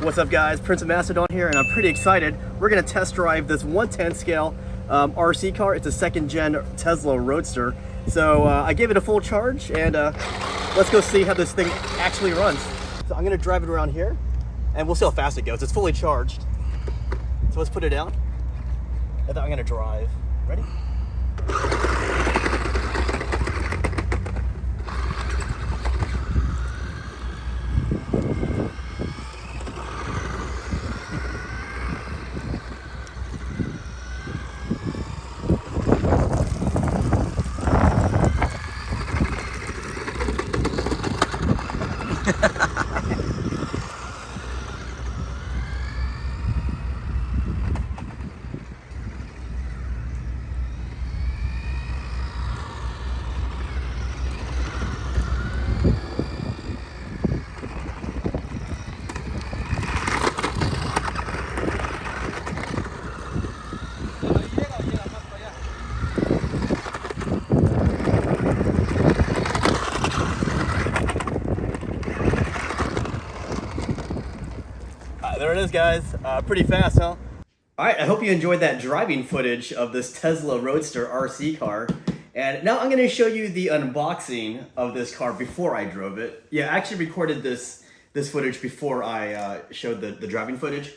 What's up guys, Prince of Macedon here, and I'm pretty excited. We're gonna test drive this 110 scale RC car. It's a second gen Tesla Roadster. So I gave it a full charge and let's go see how this thing actually runs. So I'm gonna drive it around here and we'll see how fast it goes. It's fully charged. So let's put it down and then I'm gonna drive. Ready? There it is, guys. Pretty fast, huh? All right, I hope you enjoyed that driving footage of this Tesla Roadster RC car. And now I'm gonna show you the unboxing of this car before I drove it. Yeah, I actually recorded this footage before I showed the driving footage.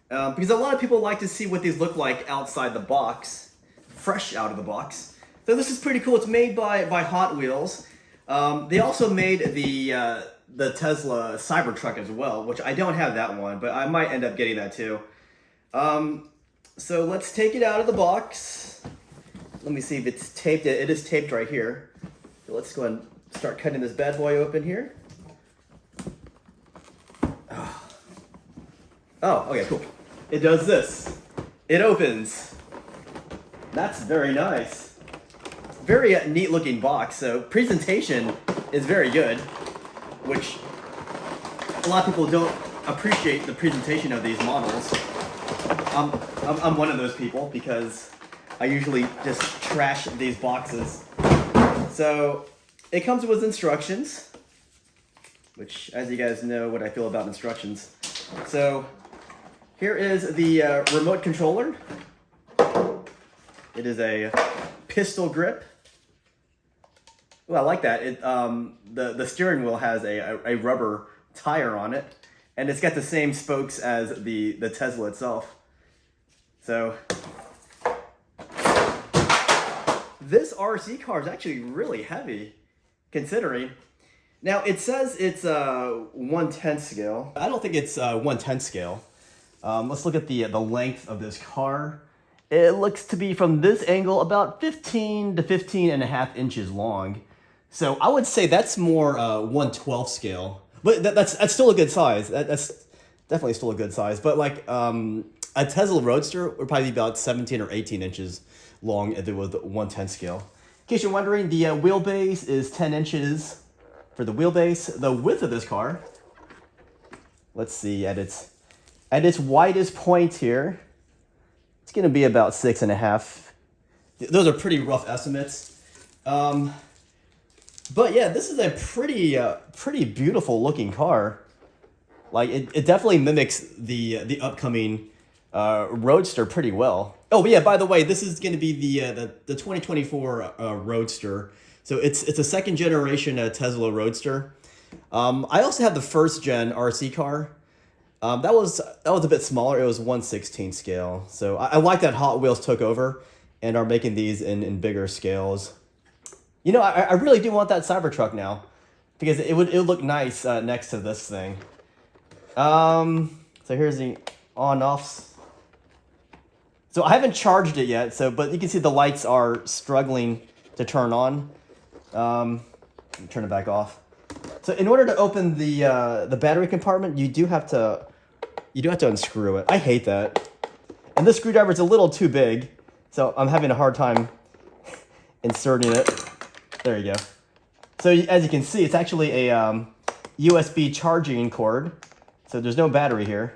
Because a lot of people like to see what these look like outside the box, fresh out of the box. So this is pretty cool. It's made by Hot Wheels. They also made the Tesla Cybertruck as well, which I don't have that one, but I might end up getting that too. So let's take it out of the box. Let me see if it's taped. It is taped right here. So let's go ahead and start cutting this bad boy open here. Oh, okay, cool. It does this. It opens. That's very nice. Very neat looking box. So presentation is very good, which a lot of people don't appreciate the presentation of these models. I'm one of those people because I usually just trash these boxes. So it comes with instructions, which, as you guys know what I feel about instructions. So here is the remote controller. It is a pistol grip. Well, I like that. It the steering wheel has a rubber tire on it, and it's got the same spokes as the Tesla itself. So this RC car is actually really heavy, considering. Now it says it's 1/10 scale. I don't think it's 1/10 scale. Let's look at the length of this car. It looks to be from this angle about 15 to 15.5 inches long. So I would say that's more 1/12 scale, but that's still a good size. That's definitely still a good size. But like a Tesla Roadster would probably be about 17 or 18 inches long if it was the 1/10 scale. In case you're wondering, the wheelbase is 10 inches for the wheelbase. The width of this car, let's see, at its widest point here, it's gonna be about 6.5. Those are pretty rough estimates. But yeah, this is a pretty beautiful looking car. Like it definitely mimics the upcoming Roadster pretty well. Oh, but yeah, by the way, this is going to be the 2024 Roadster. So it's a second generation Tesla Roadster. I also have the first gen RC car. That was a bit smaller. It was 1/16 scale. So I like that Hot Wheels took over and are making these in bigger scales. You know, I really do want that Cybertruck now, because it would look nice next to this thing. So here's the on-offs. So I haven't charged it yet, but you can see the lights are struggling to turn on. Turn it back off. So in order to open the battery compartment, you do have to unscrew it. I hate that. And this screwdriver is a little too big, so I'm having a hard time inserting it. There you go. So as you can see, it's actually a USB charging cord. So there's no battery here.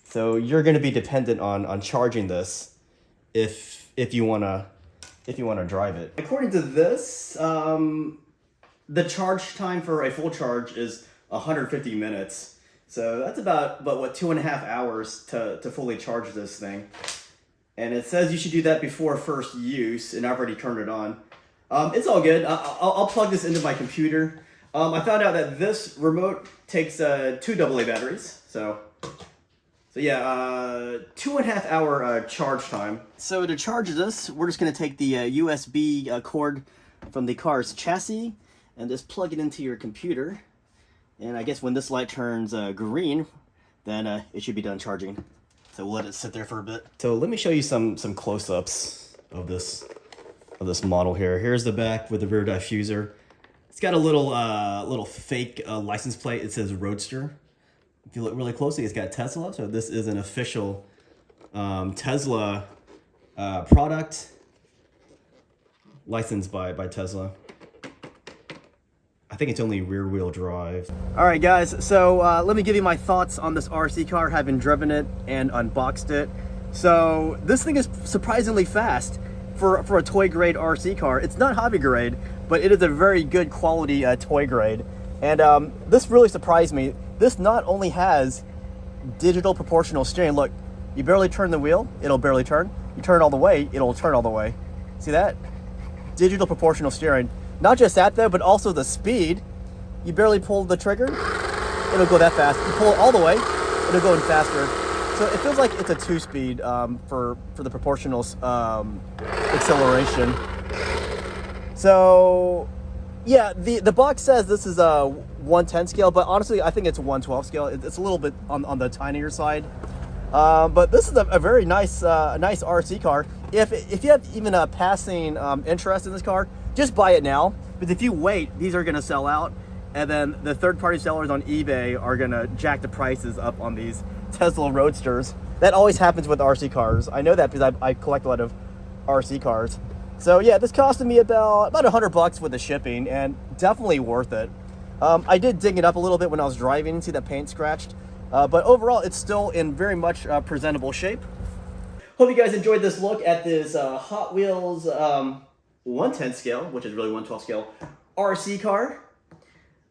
So you're going to be dependent on charging this if you wanna drive it. According to this, the charge time for a full charge is 150 minutes. So that's about what 2.5 hours to fully charge this thing. And it says you should do that before first use, and I've already turned it on. It's all good. I'll plug this into my computer. I found out that this remote takes 2 AA batteries, so yeah, 2.5 hour charge time. So to charge this, we're just gonna take the USB cord from the car's chassis and just plug it into your computer. And I guess when this light turns green, then it should be done charging. So we'll let it sit there for a bit. So let me show you some close-ups of this model here. Here's the back with the rear diffuser. It's got a little fake license plate. It says Roadster. If you look really closely, it's got Tesla. So this is an official Tesla product, licensed by Tesla. I think it's only rear wheel drive. All right, guys. So let me give you my thoughts on this RC car, having driven it and unboxed it. So this thing is surprisingly fast for a toy grade RC car. It's not hobby grade, but it is a very good quality toy grade. And this really surprised me. This not only has digital proportional steering. Look, you barely turn the wheel, it'll barely turn. You turn it all the way, it'll turn all the way. See that? Digital proportional steering. Not just that though, but also the speed. You barely pull the trigger, it'll go that fast. You pull it all the way, it'll go in faster. So it feels like it's a 2-speed for the proportional acceleration. So yeah, the box says this is a 110 scale, but honestly I think it's a 112 scale. It's a little bit on the tinier side. But this is a very nice RC car. If you have even a passing interest in this car, just buy it now. Because if you wait, these are gonna sell out, and then the third-party sellers on eBay are gonna jack the prices up on these Tesla Roadsters. That always happens with RC cars. I know that because I collect a lot of RC cars. So yeah, this costed me about $100 with the shipping, and definitely worth it. I did ding it up a little bit when I was driving and see that paint scratched. But overall, it's still in very much presentable shape. Hope you guys enjoyed this look at this Hot Wheels 110 scale, which is really 112 scale, RC car.